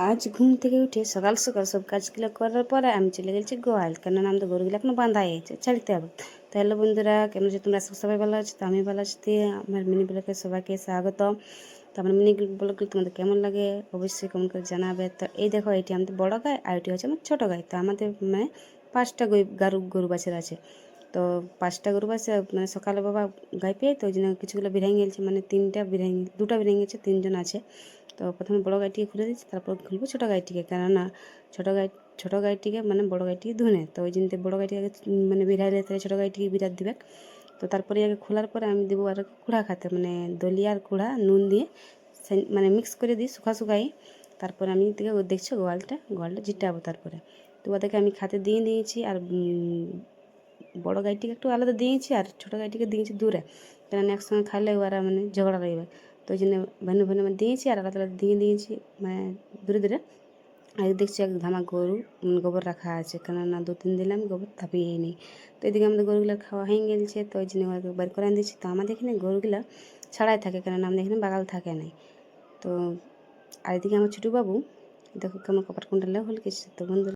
আজ ঘুম থেকে উঠে সকাল সকাল সব কাজগুলো করার পরে আমি চলে গেছি গোয়াল, কেননা আমাদের গরুগুলো এখনো বাঁধা আছে, ছাড়তে হবে। তো হ্যালো বন্ধুরা, কেমন আছো তোমরা? সবাই ভালো আছো? তো আমি ভালো আছি। আমার মিনি ব্লগে সবাইকে স্বাগতম। তো আমার মিনি ব্লগগুলো তোমাদের কেমন লাগে অবশ্যই কমেন্ট করে জানাবে। তো এই দেখো, এটি আমাদের বড় গাই আর এটি হচ্ছে আমার ছোটো গাই। তো আমাদের মানে 5টা গরু বাছুর আছে। তো 5টা গরু বাছুর মানে সকালে বাবা গাই পেয়ে, তো ওই জন্য কিছুগুলো বিরাই গেছে, মানে 2টা বিরাই গেছে, 3জন আছে। তো প্রথমে বড় গাইটিকে খুলে দিচ্ছি, তারপর খুলবো ছোটো গাইটিকে, কেননা ছোটো গাইটিকে মানে বড় গাইটিকে ধুনে, তো ওই জন্য বড় গাইটিকে আগে মানে বিড়াইলে তাহলে ছোটো গাইটিকে বিরাট দিবে। তো তারপরে আগে খোলার পরে আমি দেবো আর কুড়া খাতে, মানে দলিয়ার কুড়া নুন দিয়ে মানে মিক্স করে দিই শুকাই। তারপরে আমি দেখছো গোয়ালটা ঝিটাবো। তারপরে তো ওদেরকে আমি খাতে দিয়ে দিয়েছি, আর বড় গাইটিকে একটু আলাদা দিয়েছি আর ছোটো গাইটিকে দিয়েছি দূরে, কেননা একসঙ্গে খাইলে ওরা মানে ঝগড়া লাগবে। তো ওই জন্য ভেনু আমি দিয়েছি আর আলাদা আলাদা দিয়েছি, মানে দূরে দূরে। আর দেখছি এক ধামা গরু গোবর রাখা আছে, কেননা 2-3 দিন আমি গোবর থাপিয়েই নিই। তো এদিকে আমাদের গরুগুলো খাওয়া হয়ে গেছে, তো ওই জন্য ওকে বের করে দিয়েছি। তো আমাদের এখানে গরুগুলো ছাড়াই থাকে, কেননা আমাদের এখানে বাগাল থাকে নাই। তো আর এদিকে আমার ছোটো বাবু দেখো কেমন কপাট কুণ্ডালে হল কিছু। তো বন্ধুরা